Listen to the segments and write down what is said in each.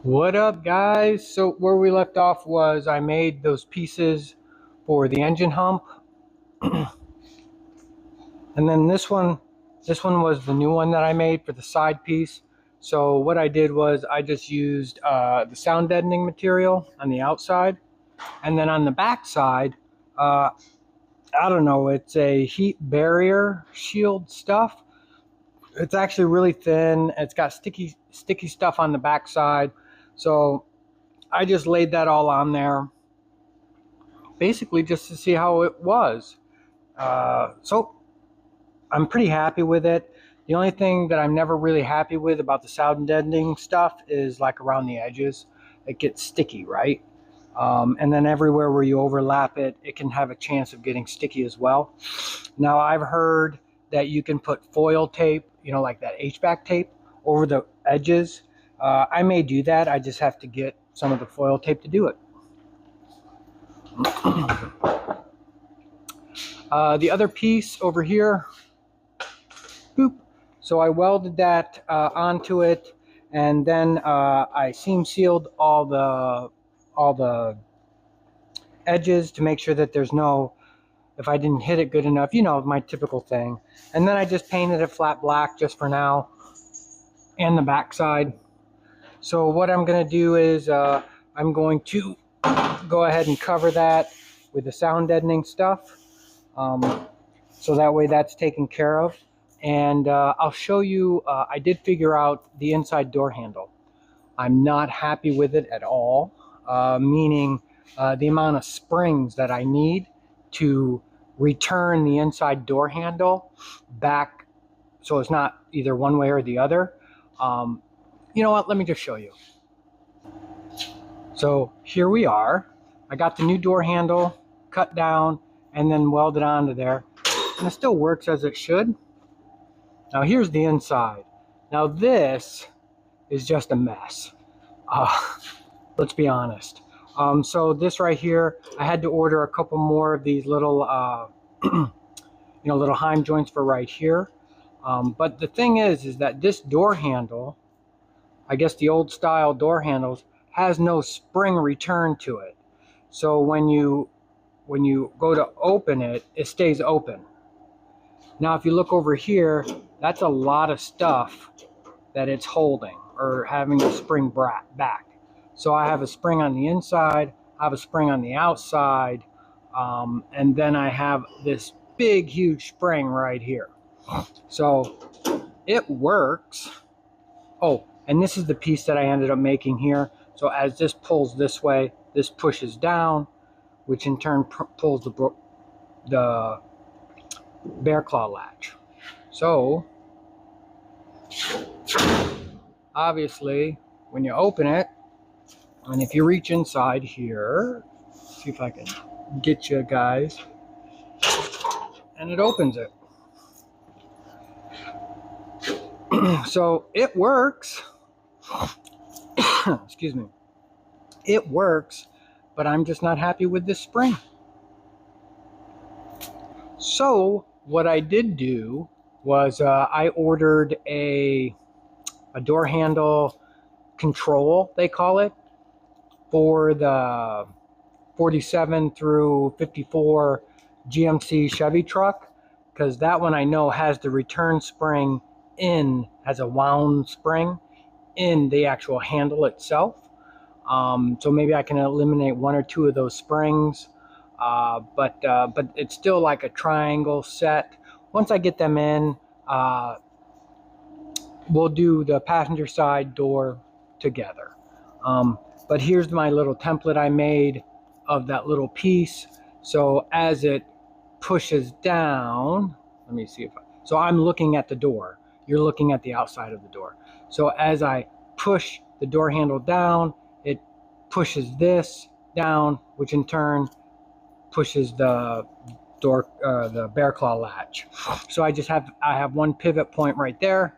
What up, guys? So where we left off was I made those pieces for the engine hump. And then this one was the new one that I made for the side piece. So what I did was I just used the sound deadening material on the outside, and then on the back side, I don't know, it's a heat barrier shield stuff. It's actually really thin. It's got sticky stuff on the back side. So I just laid that all on there, basically just to see how it was. So I'm pretty happy with it. The only thing that I'm never really happy with about the sound deadening stuff is like around the edges. It gets sticky, right? And then everywhere where you overlap it, it can have a chance of getting sticky as well. Now I've heard that you can put foil tape, like that HVAC tape, over the edges. I may do that. I just have to get some of the foil tape to do it. The other piece over here, boop. So I welded that onto it, and then I seam sealed all the edges to make sure that there's no, if I didn't hit it good enough, my typical thing. And then I just painted it flat black just for now, and the back side. So what I'm going to do is I'm going to go ahead and cover that with the sound deadening stuff, so that way that's taken care of. And I'll show you, I did figure out the inside door handle. I'm not happy with it at all, meaning the amount of springs that I need to return the inside door handle back, so it's not either one way or the other. You know what, let me just show you. So here we are. I got the new door handle cut down and then welded onto there, and it still works as it should. Now here's the inside. Now this is just a mess. Let's be honest. So this right here, I had to order a couple more of these little, little heim joints for right here. But the thing is that this door handle, I guess the old style door handles, has no spring return to it. So when you go to open it, it stays open. Now if you look over here, that's a lot of stuff that it's holding or having a spring back. So I have a spring on the inside, I have a spring on the outside, and then I have this big huge spring right here. So it works. Oh, and this is the piece that I ended up making here. So as this pulls this way, this pushes down, which in turn pulls the bear claw latch. So obviously when you open it, and if you reach inside here, see if I can get you guys, and it opens it. So it works. Excuse me. It works, but I'm just not happy with this spring. So what I did do was I ordered a door handle control, they call it, for the 47 through 54 GMC Chevy truck, because that one I know has the return spring has a wound spring in the actual handle itself. So maybe I can eliminate one or two of those springs, but it's still like a triangle set. Once I get them in, we'll do the passenger side door together. But here's my little template I made of that little piece. So as it pushes down, let me see so I'm looking at the door. You're looking at the outside of the door. So as I push the door handle down, it pushes this down, which in turn pushes the door, the bear claw latch. So I have one pivot point right there,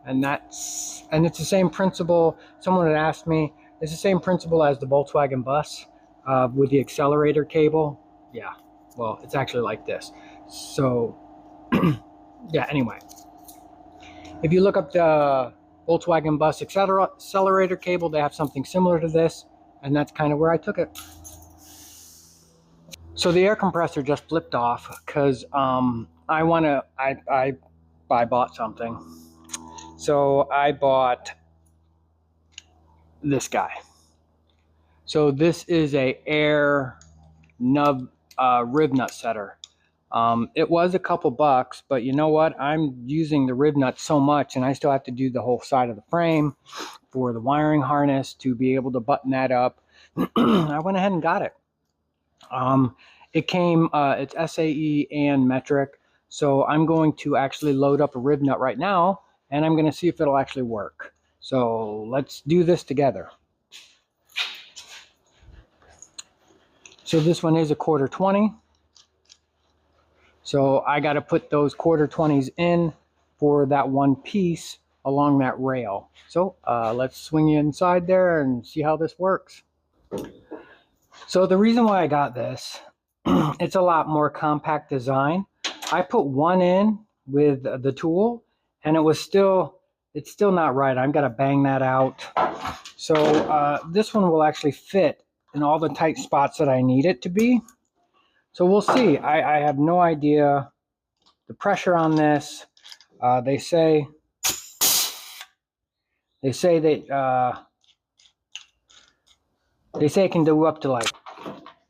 and it's the same principle. Someone had asked me, it's the same principle as the Volkswagen bus with the accelerator cable. Yeah, well, it's actually like this. So yeah, anyway, if you look up Volkswagen bus accelerator cable. They have something similar to this, and that's kind of where I took it. So the air compressor just flipped off because I bought something. So I bought this guy. So this is a air nub rib nut setter. It was a couple bucks, but you know what? I'm using the rib nut so much, and I still have to do the whole side of the frame for the wiring harness to be able to button that up. I went ahead and got it. It came, it's SAE and metric, so I'm going to actually load up a rib nut right now, and I'm going to see if it'll actually work. So let's do this together. So this one is a 1/4 20. So I got to put those 1/4 20s in for that one piece along that rail. So let's swing you inside there and see how this works. So the reason why I got this, it's a lot more compact design. I put one in with the tool, and it's still not right. I've got to bang that out. So this one will actually fit in all the tight spots that I need it to be. So we'll see. I have no idea the pressure on this. They say that it can do up to, like,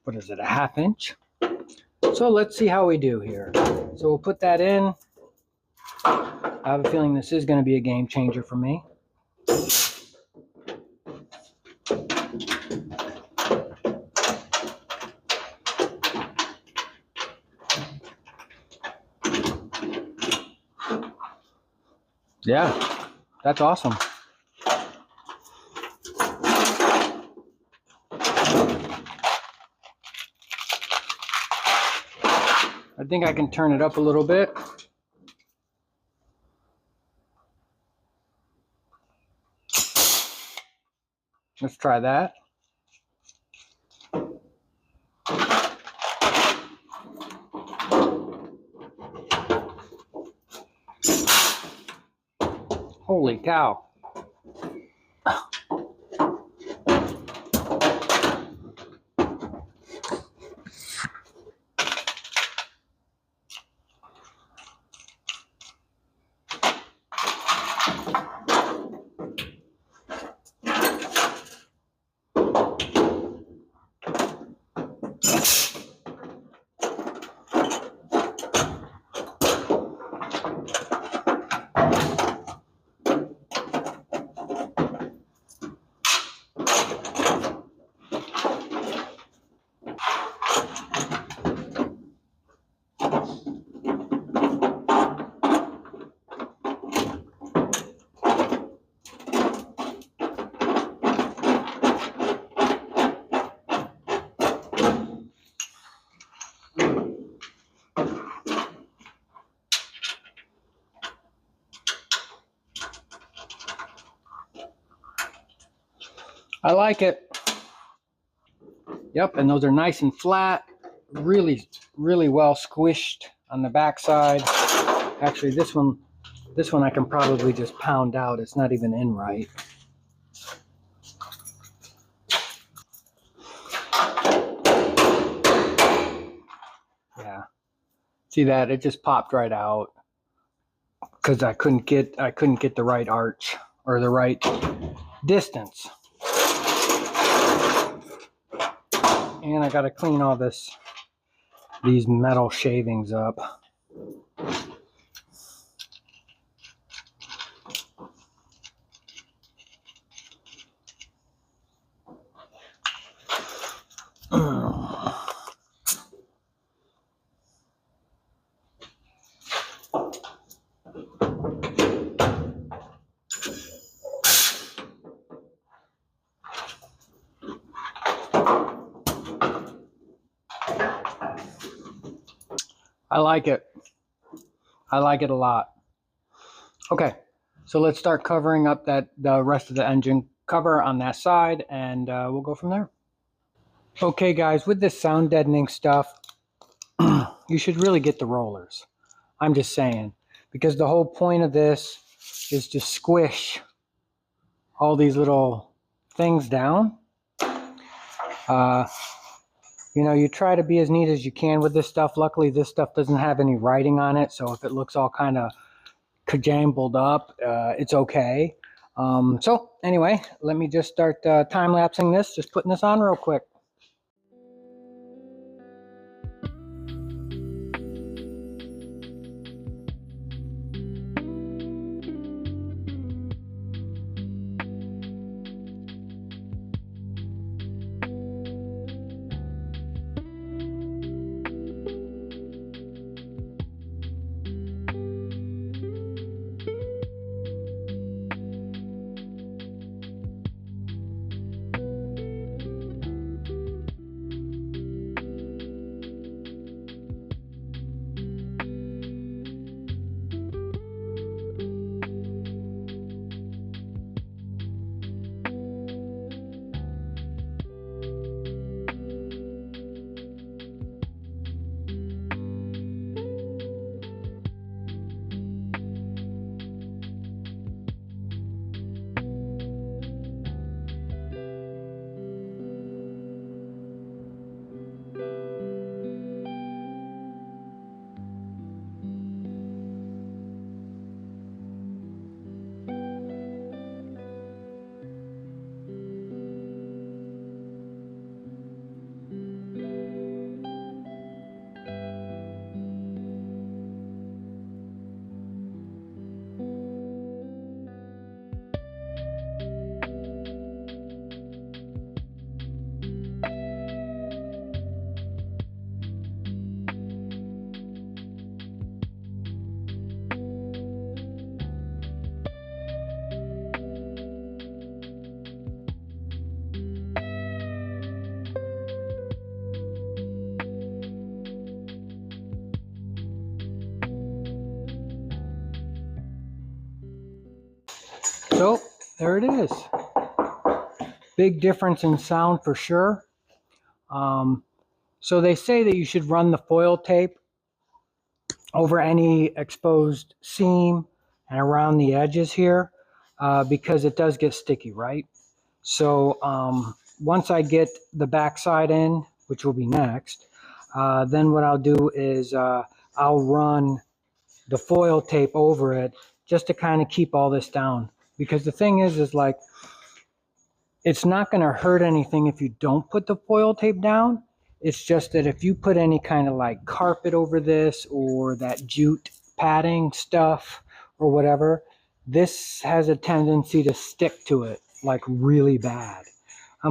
what is it, a 1/2 inch? So let's see how we do here. So we'll put that in. I have a feeling this is going to be a game changer for me. Yeah, that's awesome. I think I can turn it up a little bit. Let's try that. Holy cow. I like it. Yep, and those are nice and flat, really, really well squished on the backside. Actually, this one I can probably just pound out. It's not even in right. Yeah, see that? It just popped right out because I couldn't get the right arch or the right distance. And I got to clean all these metal shavings up. I like it. I like it a lot. Okay, so let's start covering up the rest of the engine cover on that side, and we'll go from there. Okay, guys, with this sound deadening stuff, you should really get the rollers. I'm just saying, because the whole point of this is to squish all these little things down. You know, you try to be as neat as you can with this stuff. Luckily, this stuff doesn't have any writing on it, so if it looks all kind of kajambled up, it's okay. So anyway, let me just start time-lapsing this, just putting this on real quick. So there it is. Big difference in sound for sure. So they say that you should run the foil tape over any exposed seam and around the edges here because it does get sticky, right? So once I get the backside in, which will be next, then what I'll do is I'll run the foil tape over it just to kind of keep all this down. Because the thing is like, it's not going to hurt anything if you don't put the foil tape down. It's just that if you put any kind of like carpet over this or that jute padding stuff or whatever, this has a tendency to stick to it like really bad.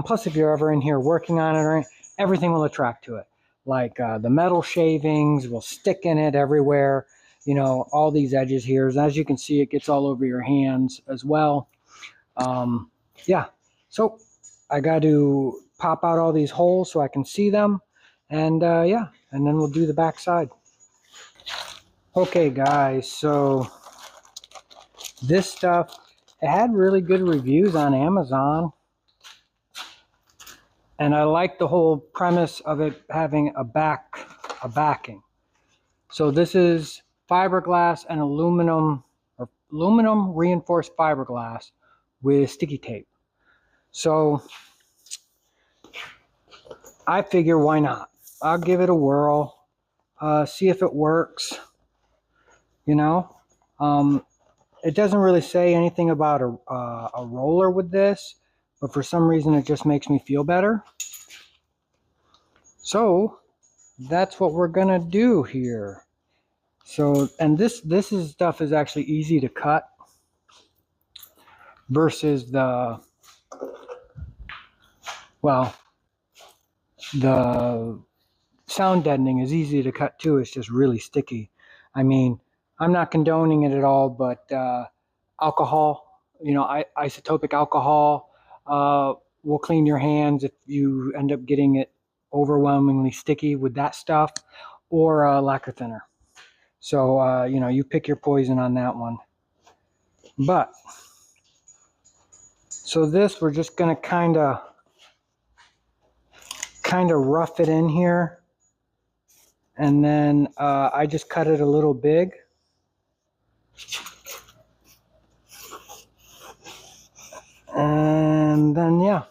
Plus, if you're ever in here working on it, everything will attract to it. Like the metal shavings will stick in it everywhere. You know, all these edges here. As you can see, it gets all over your hands as well. Yeah. So I got to pop out all these holes so I can see them. And yeah, and then we'll do the back side. Okay, guys, so this stuff, it had really good reviews on Amazon. And I like the whole premise of it having a backing. So this is fiberglass and aluminum reinforced fiberglass with sticky tape. So I figure, why not? I'll give it a whirl, see if it works. You know, it doesn't really say anything about a roller with this, but for some reason it just makes me feel better. So that's what we're gonna do here. So, and this stuff is actually easy to cut versus the sound deadening is easy to cut too. It's just really sticky. I mean, I'm not condoning it at all, but alcohol, you know, isotopic alcohol will clean your hands if you end up getting it overwhelmingly sticky with that stuff, or lacquer thinner. So, you know, you pick your poison on that one. But, so this, we're just going to kind of rough it in here. And then I just cut it a little big. And then, yeah,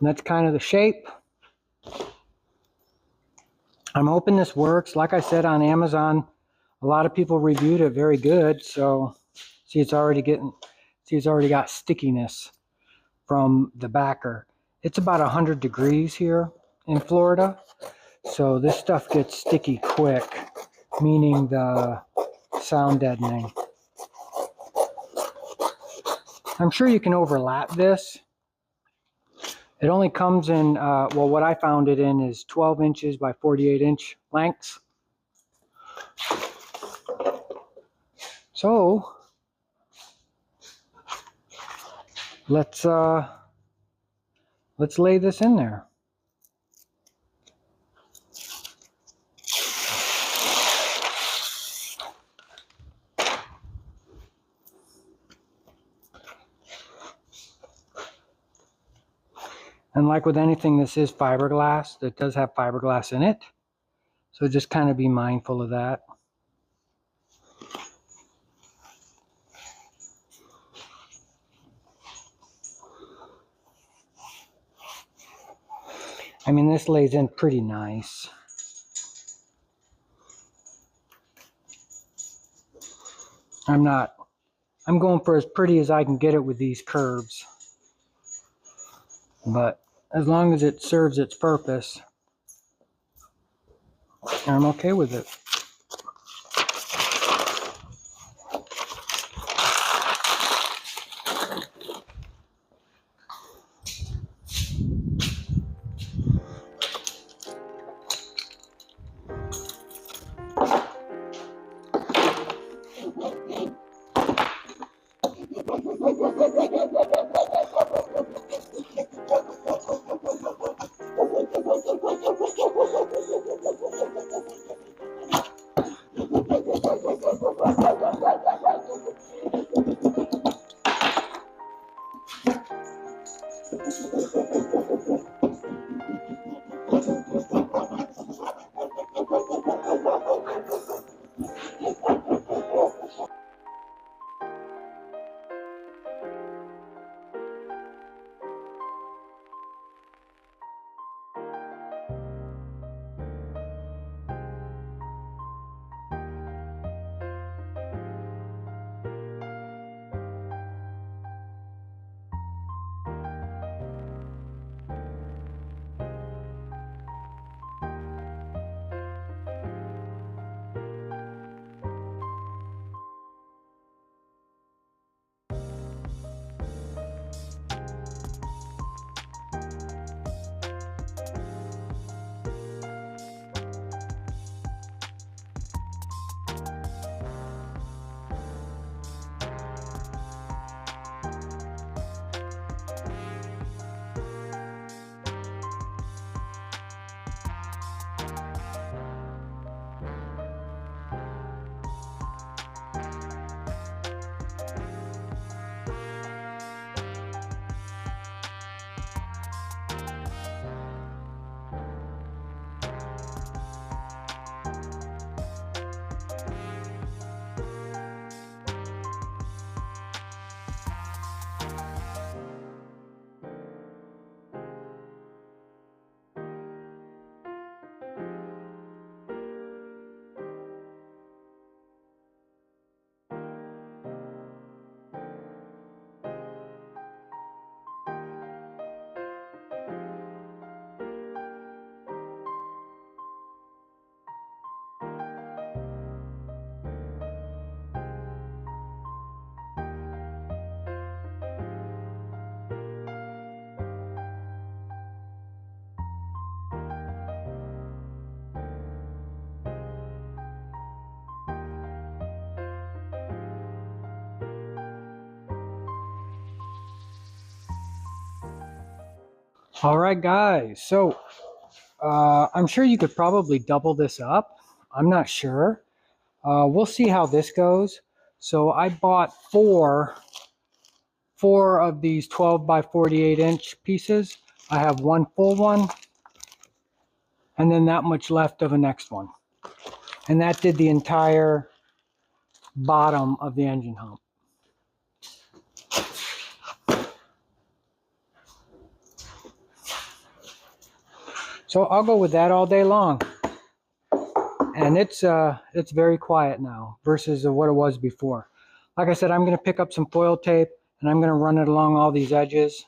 that's kind of the shape. I'm hoping this works. Like I said, on Amazon, a lot of people reviewed it very good. So see, it's already got stickiness from the backer. It's about 100 degrees here in Florida. So this stuff gets sticky quick, meaning the sound deadening. I'm sure you can overlap this. It only comes in, well, what I found it in is 12 inches by 48 inch lengths. So let's lay this in there. And like with anything, this is fiberglass. It does have fiberglass in it. So just kind of be mindful of that. I mean, this lays in pretty nice. I'm going for as pretty as I can get it with these curves. But as long as it serves its purpose, I'm okay with it. All right, guys. So I'm sure you could probably double this up. I'm not sure. We'll see how this goes. So I bought four of these 12 by 48 inch pieces. I have one full one, and then that much left of a next one. And that did the entire bottom of the engine hump. So I'll go with that all day long. And it's very quiet now versus what it was before. Like I said, I'm going to pick up some foil tape and I'm going to run it along all these edges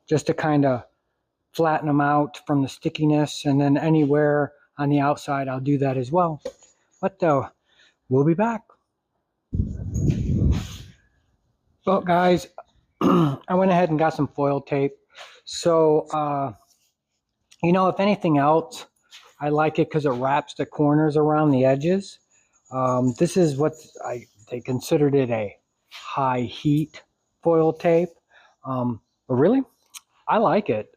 just to kind of flatten them out from the stickiness, and then anywhere on the outside I'll do that as well. But we'll be back. Well guys, I went ahead and got some foil tape. So you know, if anything else, I like it because it wraps the corners around the edges. This is what they considered it, a high heat foil tape. But really, I like it.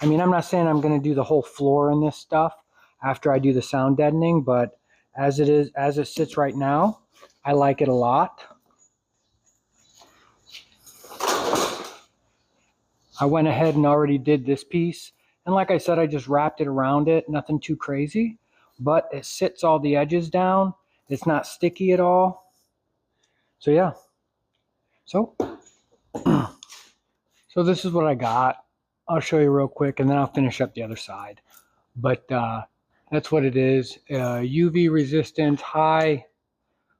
I mean, I'm not saying I'm going to do the whole floor in this stuff after I do the sound deadening, but as it sits right now, I like it a lot. I went ahead and already did this piece, and like I said, I just wrapped it around it, nothing too crazy, but it sits all the edges down. It's not sticky at all. So yeah. So so this is what I got. I'll show you real quick and then I'll finish up the other side. But that's what it is. UV resistant, high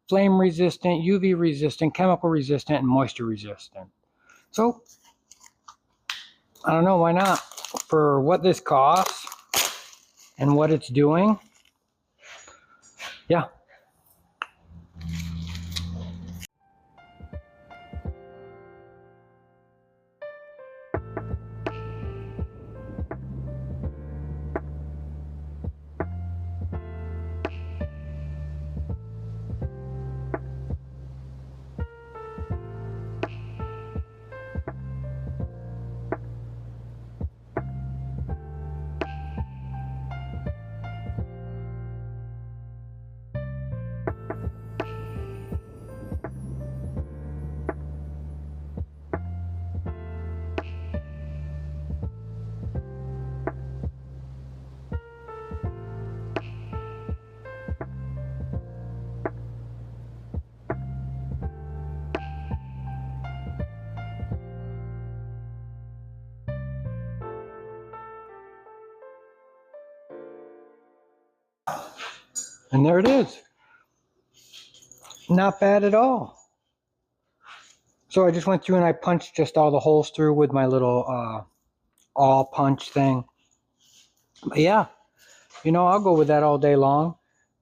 flame resistant, UV resistant, chemical resistant, and moisture resistant. So I don't know, why not? For what this costs and what it's doing, yeah. And there it is. Not bad at all. So I just went through and I punched just all the holes through with my little all punch thing. But yeah, you know, I'll go with that all day long.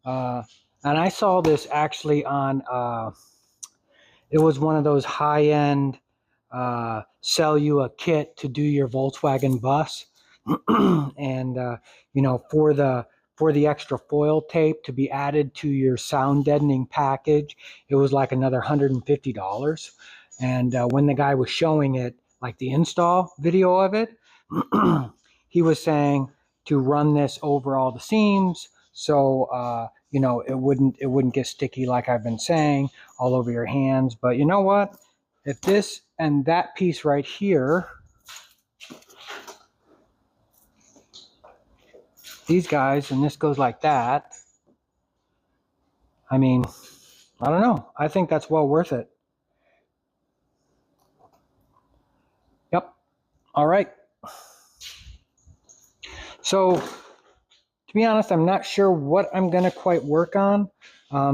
And I saw this actually on, it was one of those high-end sell you a kit to do your Volkswagen bus. And, you know, for the extra foil tape to be added to your sound deadening package, it was like another $150. And when the guy was showing it, like the install video of it, he was saying to run this over all the seams, so you know, it wouldn't get sticky like I've been saying all over your hands. But you know what? If this and that piece right here, these guys, and this goes like that, I mean, I don't know. I think that's well worth it. Yep. All right. So to be honest, I'm not sure what I'm going to quite work on.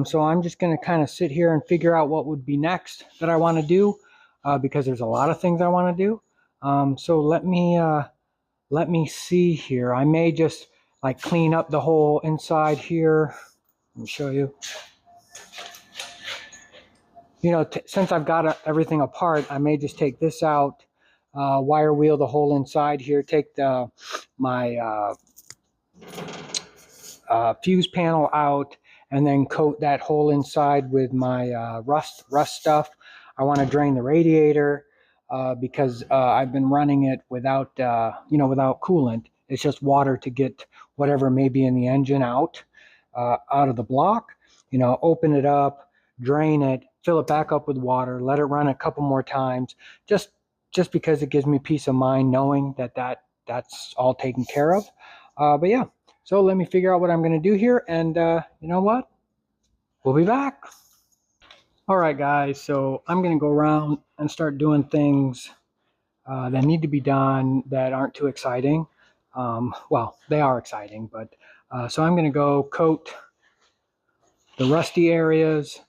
So I'm just going to kind of sit here and figure out what would be next that I want to do, because there's a lot of things I want to do. So let me see here. I may just like clean up the whole inside here. Let me show you. You know, since I've got everything apart, I may just take this out, wire wheel the whole inside here, take my fuse panel out, and then coat that whole inside with my rust stuff. I want to drain the radiator because I've been running it without, you know, without coolant. It's just water to get whatever may be in the engine out of the block. You know, open it up, drain it, fill it back up with water, let it run a couple more times, just because it gives me peace of mind knowing that's all taken care of. But yeah. So let me figure out what I'm going to do here, and you know what? We'll be back. All right, guys, so I'm going to go around and start doing things that need to be done that aren't too exciting. Well, they are exciting, but so I'm going to go coat the rusty areas.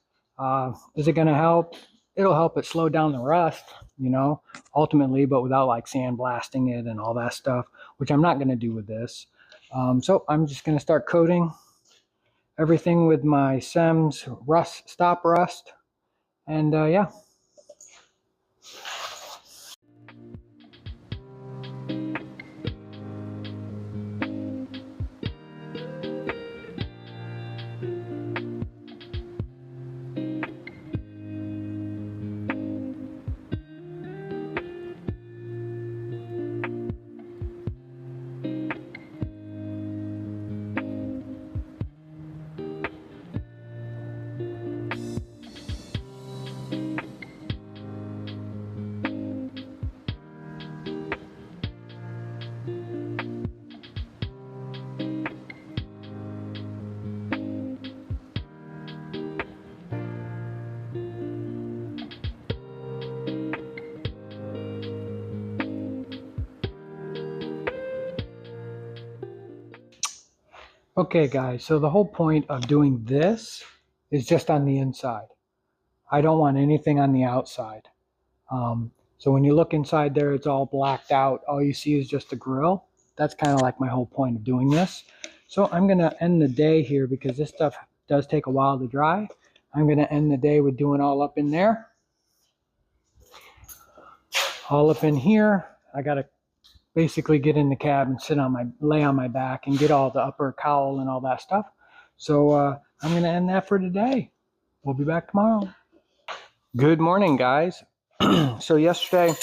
Is it going to help? It'll help it slow down the rust, you know, ultimately, but without like sandblasting it and all that stuff, which I'm not going to do with this. So I'm just going to start coating everything with my Kustomz rust, stop rust, and yeah. Okay guys, so the whole point of doing this is just on the inside. I don't want anything on the outside. So when you look inside there, it's all blacked out. All you see is just the grill. That's kind of like my whole point of doing this. So I'm going to end the day here because this stuff does take a while to dry. I'm going to end the day with doing all up in there. All up in here. I got to basically get in the cab and lay on my back and get all the upper cowl and all that stuff. So I'm going to end that for today. We'll be back tomorrow. Good morning, guys. So yesterday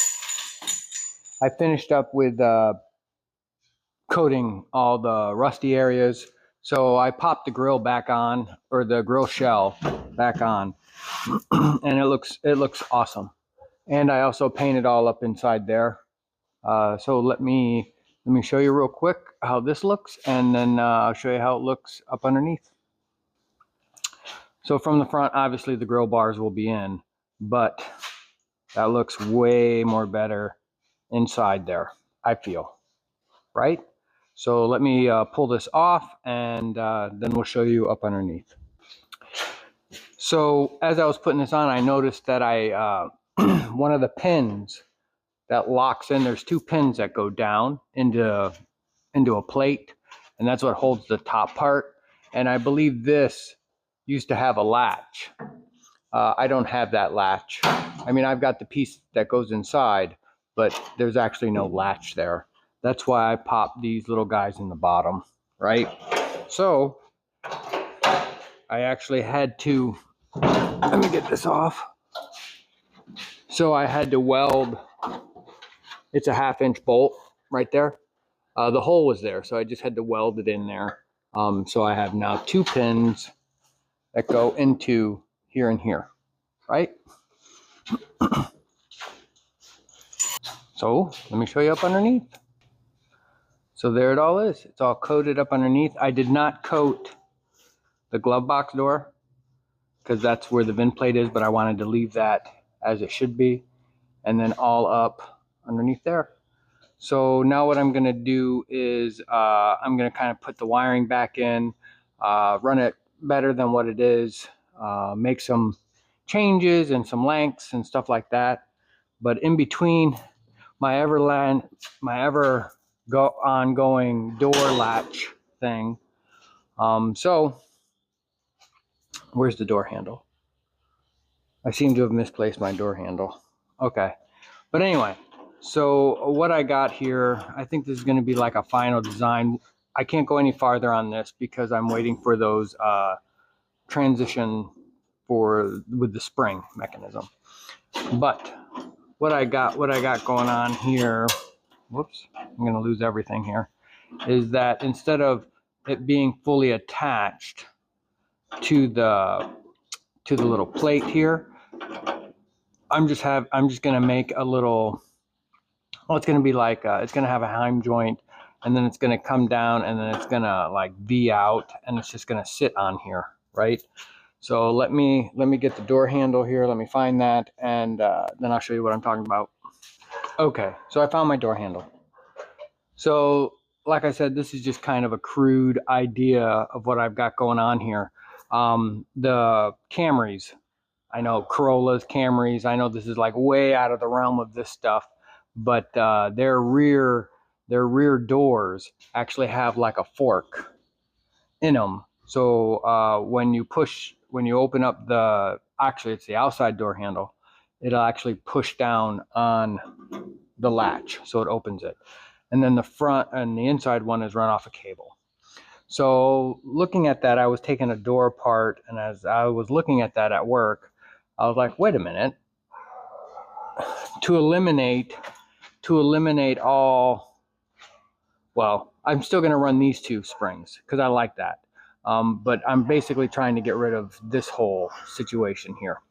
I finished up with coating all the rusty areas. So I popped the grill back on, or the grill shell back on, and it looks awesome. And I also painted all up inside there. So let me show you real quick how this looks, and then I'll show you how it looks up underneath. So from the front, obviously the grill bars will be in, but that looks way more better inside there, I feel, right? So let me pull this off, and then we'll show you up underneath. So as I was putting this on, I noticed that one of the pins that locks in, there's two pins that go down into a plate, and that's what holds the top part. And I believe this used to have a latch. I don't have that latch. I mean, I've got the piece that goes inside, but there's actually no latch there. That's why I popped these little guys in the bottom, right? So I actually had to, let me get this off. So I had to weld, it's a 1/2-inch bolt right there. The hole was there, so I just had to weld it in there. So I have now two pins that go into here and here, right? So let me show you up underneath. So there it all is. It's all coated up underneath. I did not coat the glove box door because that's where the vent plate is, but I wanted to leave that as it should be, and then all up underneath there. So now what I'm going to do is I'm going to kind of put the wiring back in, run it better than what it is, make some changes and some lengths and stuff like that. But in between my ongoing door latch thing. So where's the door handle? I seem to have misplaced my door handle. Okay, but anyway, so what I got here, I think this is going to be like a final design. I can't go any farther on this because I'm waiting for those transition with the spring mechanism. But what I got going on here, whoops, I'm going to lose everything here, is that instead of it being fully attached to the little plate here, I'm just going to make a little, well, it's going to be like it's going to have a heim joint, and then it's going to come down, and then it's going to like V out, and it's just going to sit on here, right? So let me get the door handle here. Let me find that, and then I'll show you what I'm talking about. Okay, so I found my door handle. So like I said, this is just kind of a crude idea of what I've got going on here. The Camrys, I know Corollas, Camrys, I know this is like way out of the realm of this stuff, but their rear doors actually have like a fork in them. So when you open up actually it's the outside door handle, it'll actually push down on the latch, so it opens it. And then the front and the inside one is run off a cable. So looking at that, I was taking a door apart, and as I was looking at that at work, I was like, wait a minute. To eliminate all, well, I'm still going to run these two springs because I like that. But I'm basically trying to get rid of this whole situation here.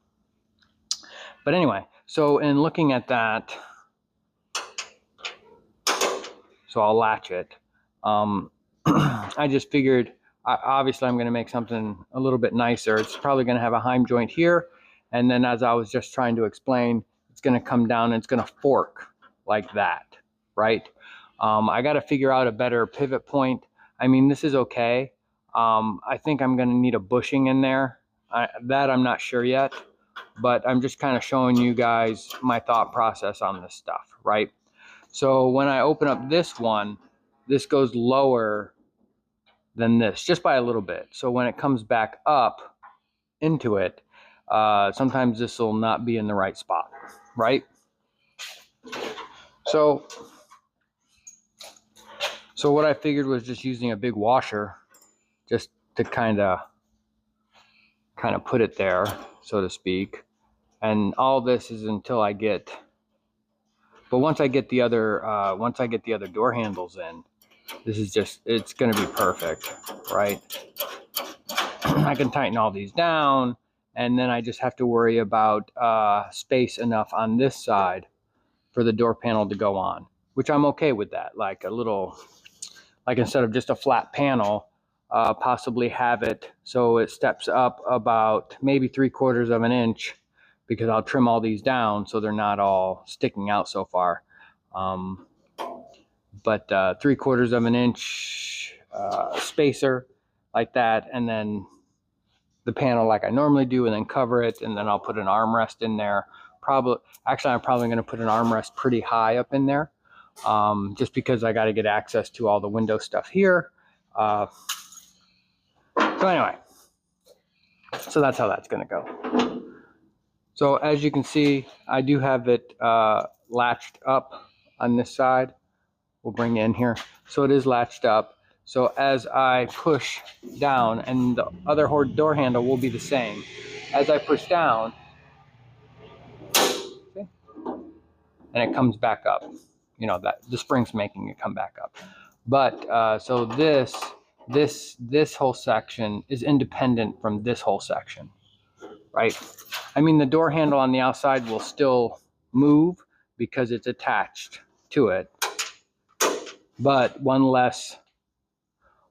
But anyway, so in looking at that, so I'll latch it. I just figured, obviously I'm going to make something a little bit nicer. It's probably going to have a heim joint here. And then as I was just trying to explain, it's going to come down and it's going to fork like that, right? I got to figure out a better pivot point. I mean, this is okay. I think I'm going to need a bushing in there. That I'm not sure yet, but I'm just kind of showing you guys my thought process on this stuff, right? So when I open up this one, this goes lower than this, just by a little bit. So when it comes back up into it, sometimes this will not be in the right spot, right? So what I figured was just using a big washer just to kind of put it there, so to speak. And all this is until I get, but once I get the other door handles in, this is just, it's going to be perfect, right? I can tighten all these down, and then I just have to worry about space enough on this side for the door panel to go on, which I'm okay with that. Like a little, like instead of just a flat panel, possibly have it so it steps up about maybe 3/4 of an inch, because I'll trim all these down so they're not all sticking out so far. But 3/4 of an inch spacer like that, and then the panel like I normally do, and then cover it, and then I'll put an armrest in there. Actually, I'm probably going to put an armrest pretty high up in there, just because I got to get access to all the window stuff here. So anyway, so that's how that's going to go. So as you can see, I do have it latched up on this side. We'll bring it in here. So it is latched up. So as I push down, and the other door handle will be the same. As I push down, see, and it comes back up. You know, that the spring's making it come back up. But so this whole section is independent from this whole section, right? I mean, the door handle on the outside will still move because it's attached to it, but one less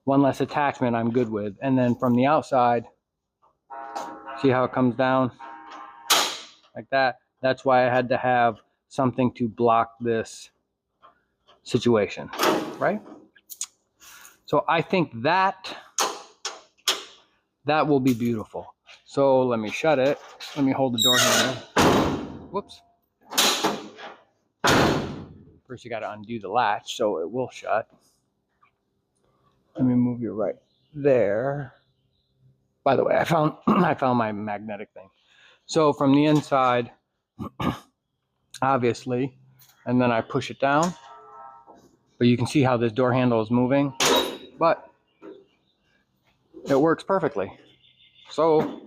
attachment I'm good with. And then from the outside, see how it comes down like that? That's why I had to have something to block this situation, right? So I think that will be beautiful. So let me shut it. Let me hold the door handle. Whoops. First you got to undo the latch so it will shut. Let me move you right there. By the way, I found my magnetic thing. So from the inside, obviously, and then I push it down. But you can see how this door handle is moving, but it works perfectly. So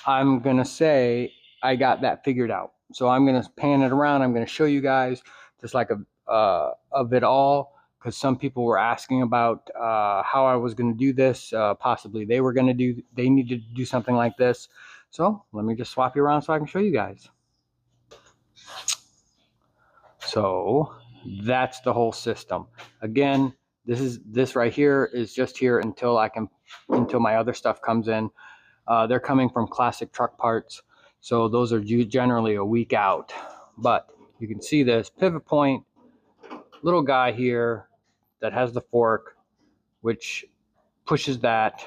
I'm gonna say I got that figured out. So I'm gonna pan it around. I'm gonna show you guys just like of it all, because some people were asking about how I was gonna do this. Possibly they needed to do something like this. So let me just swap you around so I can show you guys. So that's the whole system. Again, this right here is just here until my other stuff comes in. They're coming from Classic Truck Parts, so those are generally a week out. But you can see this pivot point, little guy here that has the fork, which pushes that,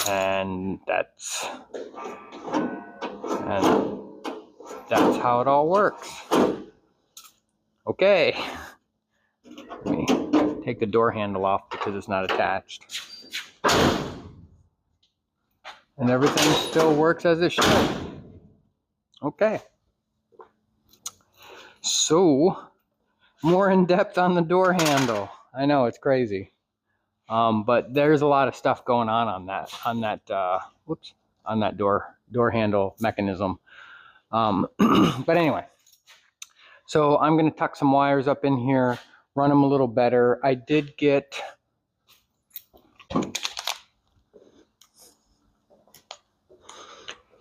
and that's how it all works. Okay, let me take the door handle off because it's not attached. And everything still works as it should. Okay. So, more in depth on the door handle. I know it's crazy. But there's a lot of stuff going on that door handle mechanism. But anyway, so I'm going to tuck some wires up in here, run them a little better. I did get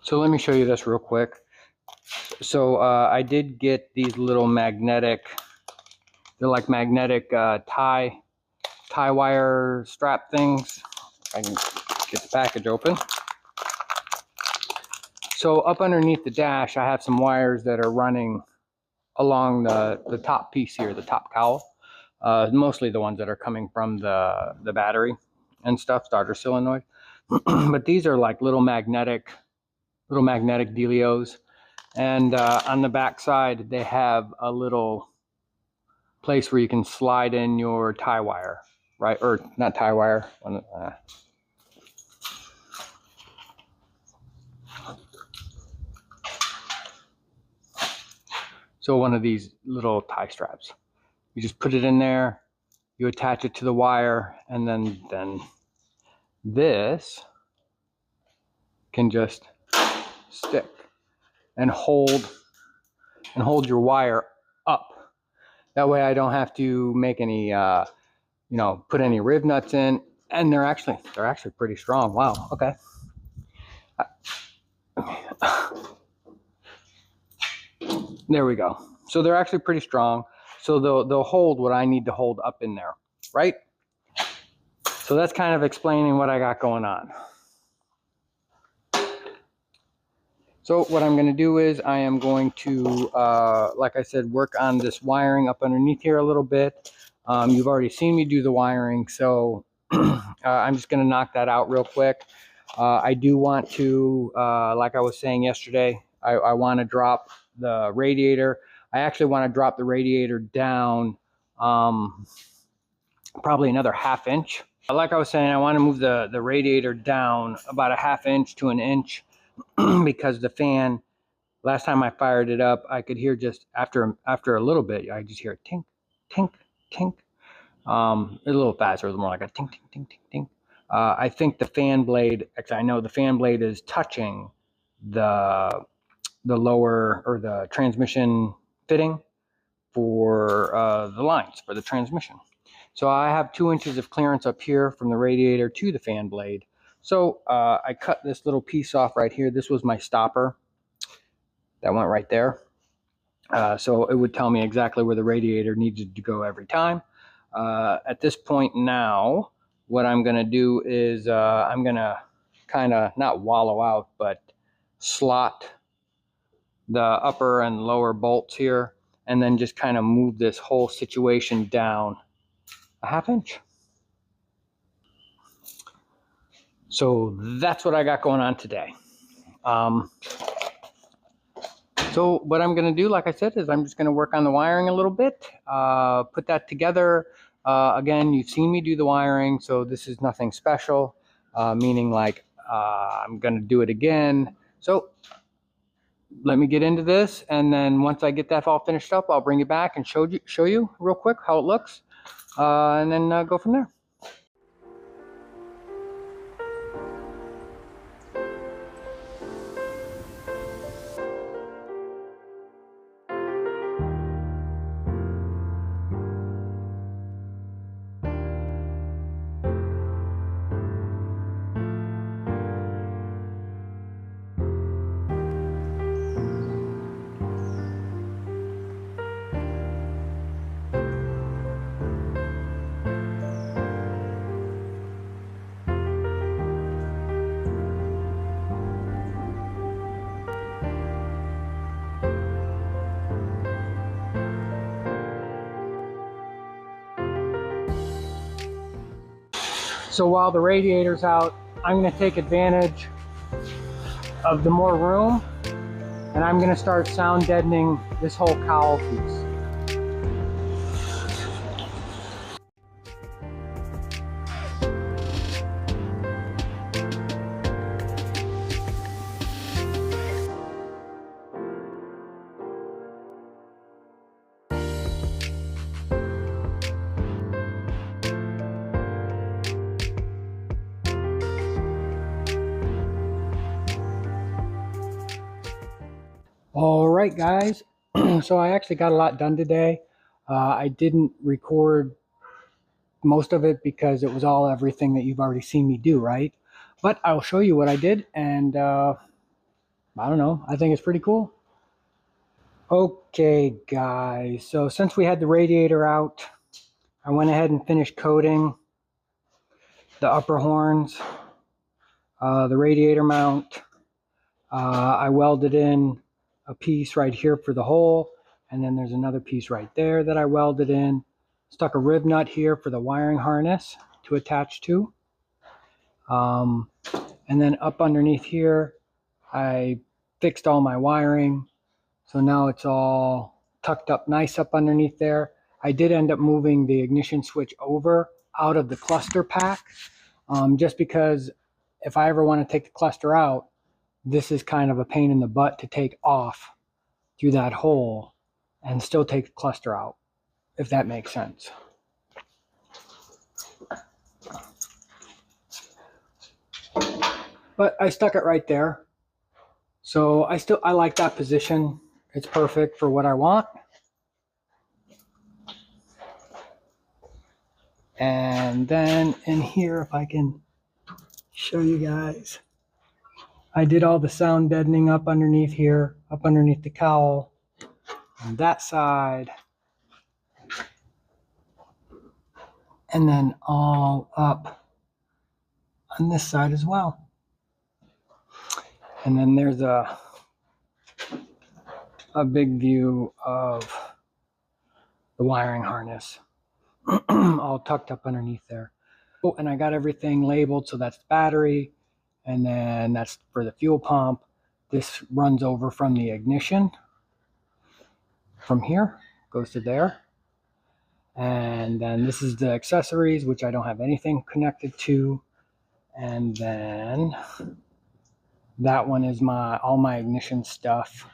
so let me show you this real quick. So I did get these little magnetic, they're like magnetic tie wire strap things. If I can get the package open. So up underneath the dash, I have some wires that are running along the top piece here, the top cowl. Mostly the ones that are coming from the battery and stuff, starter solenoid. But these are like little magnetic dealios. And on the back side, they have a little place where you can slide in your tie wire, right? Or not tie wire. So one of these little tie straps. You just put it in there, you attach it to the wire, and then this can just stick and hold your wire up. That way I don't have to make any put any riv nuts in, and they're actually pretty strong. Wow. Okay. There we go. So they're actually pretty strong. So they'll hold what I need to hold up in there, right? So that's kind of explaining what I got going on. So what I'm going to do is I am going to, like I said, work on this wiring up underneath here a little bit. You've already seen me do the wiring, so I'm just going to knock that out real quick. I do want to, like I was saying yesterday, I want to drop the radiator. I actually want to drop the radiator down probably another ½ inch. Like I was saying, I want to move the radiator down about a ½ inch to an inch because the fan, last time I fired it up, I could hear just after a little bit, I just hear a tink, tink, tink. A little faster, it was more like a tink, tink, tink, tink, tink. I think the fan blade, actually I know the fan blade is touching the lower, or the transmission fitting for the lines for the transmission. So I have 2 inches of clearance up here from the radiator to the fan blade. So I cut this little piece off right here. This was my stopper that went right there. So it would tell me exactly where the radiator needed to go every time. At this point now, what I'm going to do is I'm going to kind of not wallow out, but slot the upper and lower bolts here, and then just kind of move this whole situation down a ½ inch. So that's what I got going on today. So what I'm going to do, like I said, is I'm just going to work on the wiring a little bit, put that together. Again, you've seen me do the wiring, so this is nothing special, meaning like I'm going to do it again. So let me get into this, and then once I get that all finished up, I'll bring it back and show you real quick how it looks, and then go from there. So while the radiator's out, I'm going to take advantage of the more room, and I'm going to start sound deadening this whole cowl piece. All right, guys. So I actually got a lot done today. I didn't record most of it because it was all everything that you've already seen me do, right? But I'll show you what I did, and I don't know, I think it's pretty cool. Okay, guys, so since we had the radiator out, I went ahead and finished coating the upper horns, the radiator mount. I welded in a piece right here for the hole, and then there's another piece right there that I welded in. Stuck a rib nut here for the wiring harness to attach to. And then up underneath here, I fixed all my wiring. So now it's all tucked up nice up underneath there. I did end up moving the ignition switch over out of the cluster pack, just because if I ever want to take the cluster out, this is kind of a pain in the butt to take off through that hole and still take the cluster out, if that makes sense. But I stuck it right there. So I like that position. It's perfect for what I want. And then in here, if I can show you guys, I did all the sound deadening up underneath here, up underneath the cowl on that side, and then all up on this side as well. And then there's a big view of the wiring harness all tucked up underneath there. Oh, and I got everything labeled, so that's the battery, and then that's for the fuel pump. This runs over from the ignition from here, goes to there. And then this is the accessories, which I don't have anything connected to. And then that one is all my ignition stuff,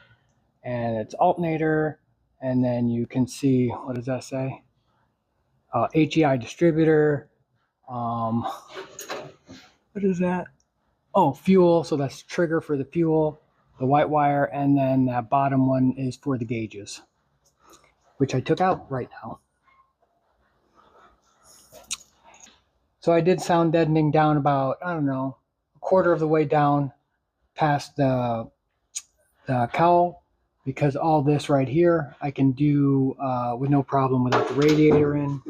and it's alternator. And then you can see, what does that say? HEI distributor. What is that? Oh, fuel. So that's trigger for the fuel, the white wire, and then that bottom one is for the gauges, which I took out right now. So I did sound deadening down about, I don't know, a quarter of the way down past the cowl, because all this right here I can do with no problem without the radiator in.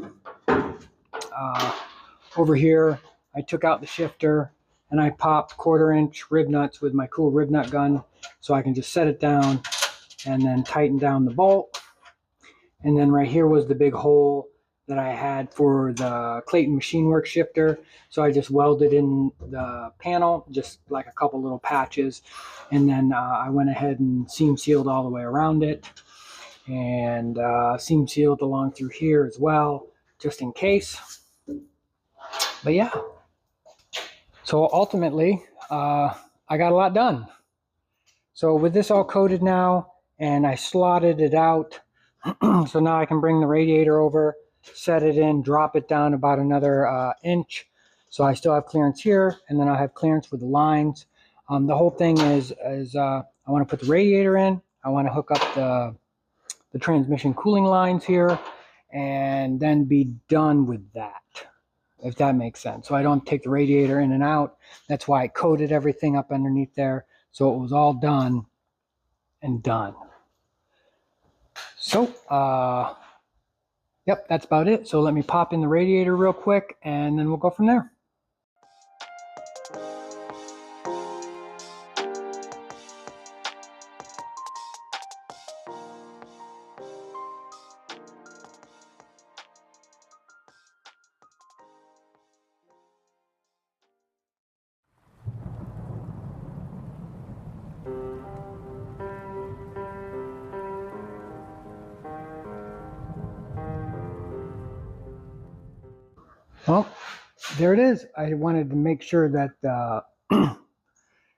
Over here I took out the shifter and I popped 1/4 inch rib nuts with my cool rib nut gun, so I can just set it down and then tighten down the bolt. And then right here was the big hole that I had for the Clayton Machine Works shifter. So I just welded in the panel, just like a couple little patches. And then I went ahead and seam sealed all the way around it. And seam sealed along through here as well, just in case. But yeah. So ultimately, I got a lot done. So with this all coated now, and I slotted it out, so now I can bring the radiator over, set it in, drop it down about another inch. So I still have clearance here, and then I have clearance with the lines. The whole thing is I want to put the radiator in. I want to hook up the transmission cooling lines here, and then be done with that, if that makes sense. So I don't take the radiator in and out. That's why I coated everything up underneath there, so it was all done and done. So, yep, that's about it. So let me pop in the radiator real quick, and then we'll go from there. Well, there it is. I wanted to make sure that the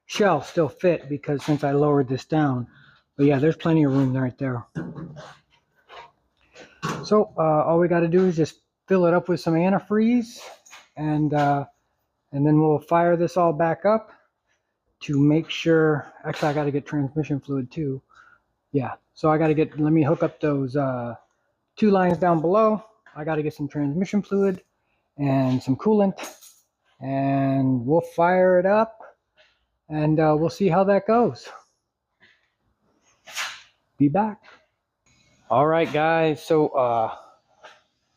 shell still fit because since I lowered this down. But yeah, there's plenty of room right there. So all we got to do is just fill it up with some antifreeze, and then we'll fire this all back up to make sure. Actually, I got to get transmission fluid too. Yeah, so I got to get. Let me hook up those 2 lines down below. I got to get some transmission fluid and some coolant, and we'll fire it up, and we'll see how that goes. Be back. All right, guys. So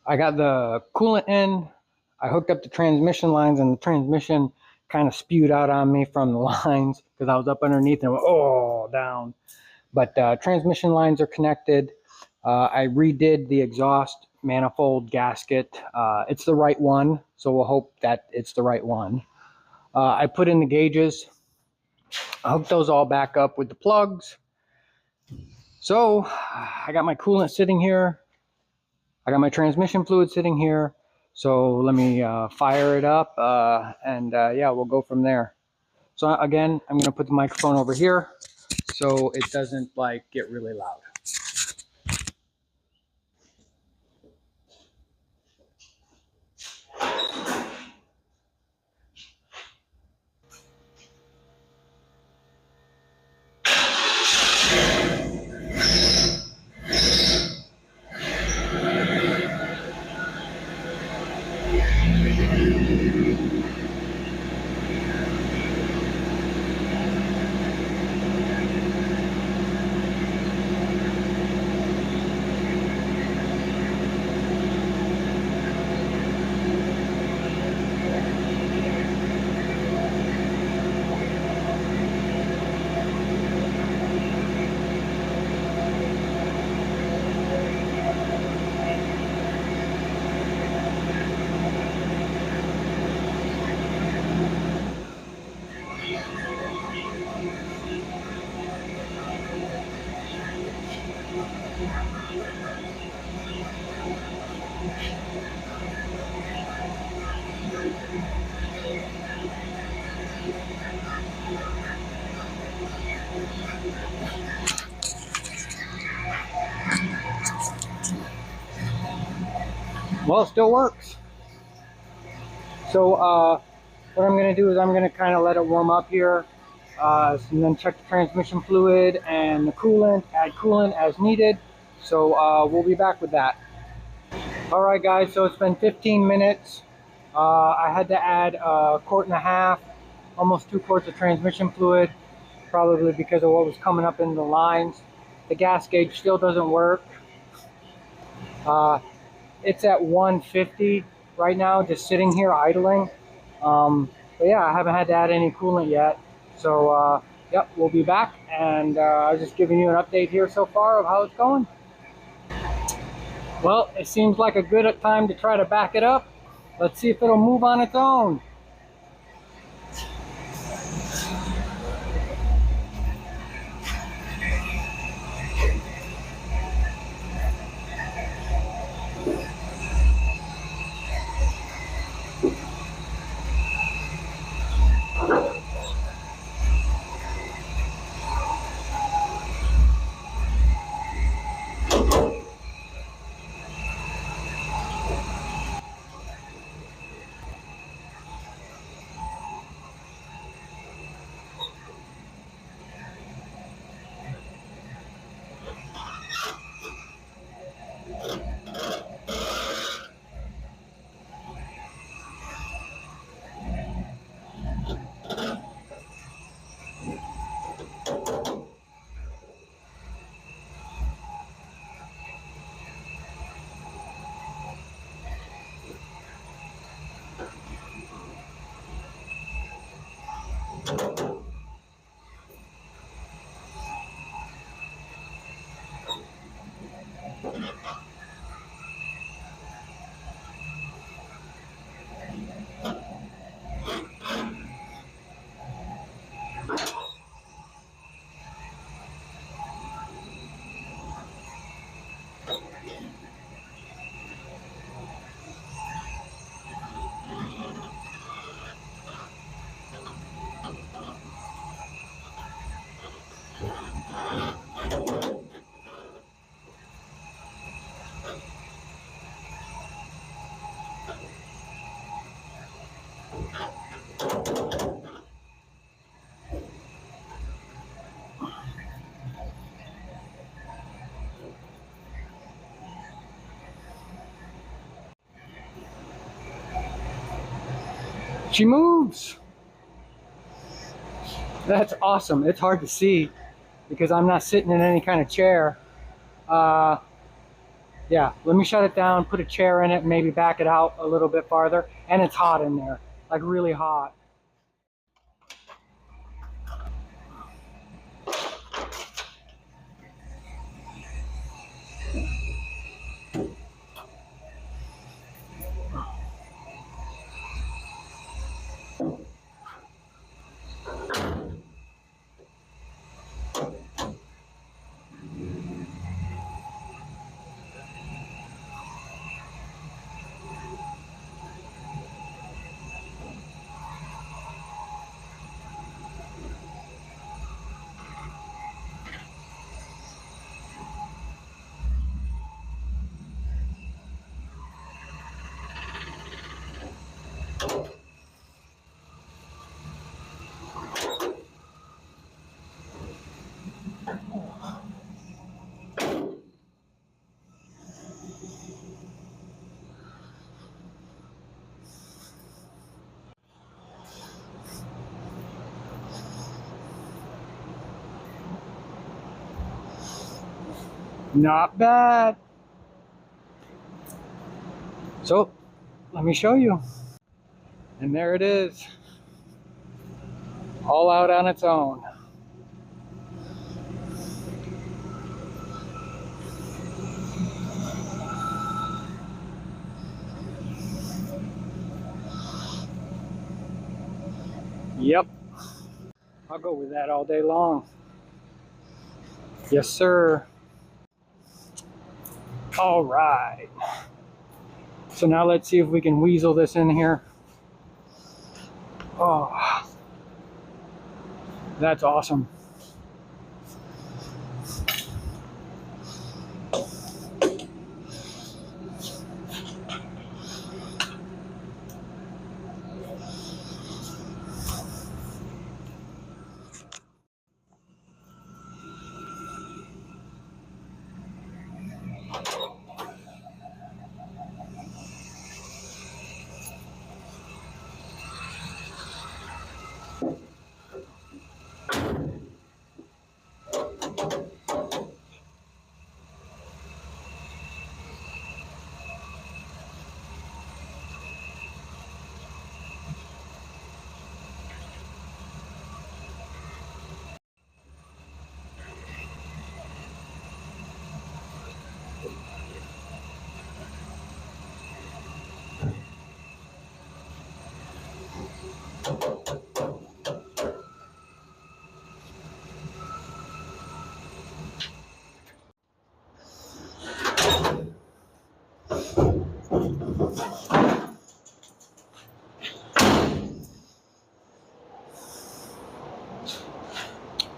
I got the coolant in. I hooked up the transmission lines, and the transmission kind of spewed out on me from the lines because I was up underneath and went, oh, down. But transmission lines are connected. I redid the exhaust manifold gasket. It's the right one, so we'll hope that it's the right one. I put in the gauges. I hooked those all back up with the plugs. So I got my coolant sitting here. I got my transmission fluid sitting here. So let me fire it up, and yeah, we'll go from there. So again, I'm going to put the microphone over here so it doesn't like get really loud. Well, it still works. So what I'm going to do is I'm going to kind of let it warm up here, and then check the transmission fluid and the coolant, add coolant as needed. So we'll be back with that. All right, guys, so it's been 15 minutes. I had to add 1.5 quarts, almost 2 quarts of transmission fluid, probably because of what was coming up in the lines. The gas gauge still doesn't work. It's at 150 right now, just sitting here idling. But yeah, I haven't had to add any coolant yet. So yep, we'll be back, and I was just giving you an update here so far of how it's going. Well, it seems like a good time to try to back it up. Let's see if it'll move on its own. She moves. That's awesome. It's hard to see because I'm not sitting in any kind of chair. Yeah, let me shut it down, put a chair in it, and maybe back it out a little bit farther. And it's hot in there, like really hot. Not bad. So, let me show you. And there it is. All out on its own. Yep. I'll go with that all day long. Yes, sir. All right. So now let's see if we can weasel this in here. Oh, that's awesome.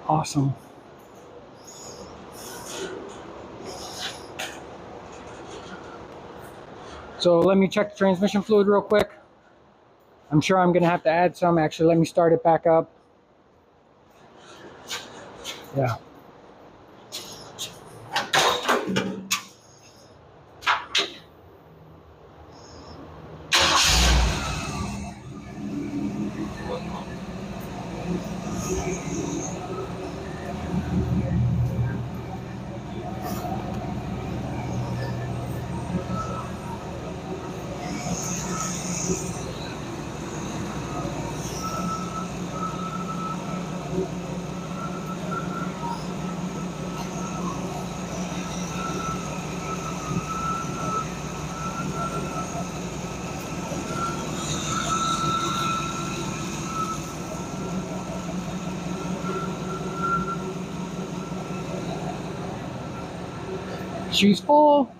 Awesome. So let me check the transmission fluid real quick. I'm sure I'm gonna have to add some. Actually, let me start it back up. Yeah. She's full.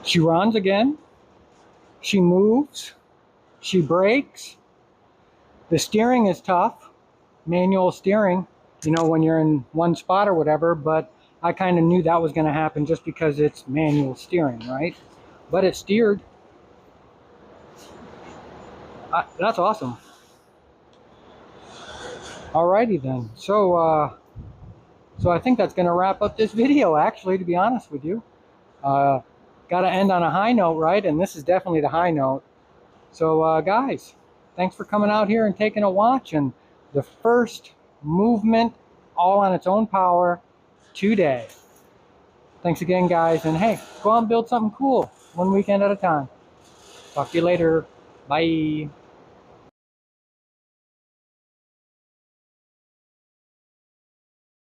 She runs again. She moves. She brakes. The steering is tough. manual steering, you know, when you're in one spot or whatever, but I kind of knew that was going to happen just because it's manual steering, right? But it steered. That's awesome. Alrighty then. So I think that's going to wrap up this video, actually, to be honest with you. Got to end on a high note, right? And this is definitely the high note. So guys, thanks for coming out here and taking a watch, and the first movement all on its own power today. Thanks again, guys, and hey, go out and build something cool one weekend at a time. Talk to you later. Bye.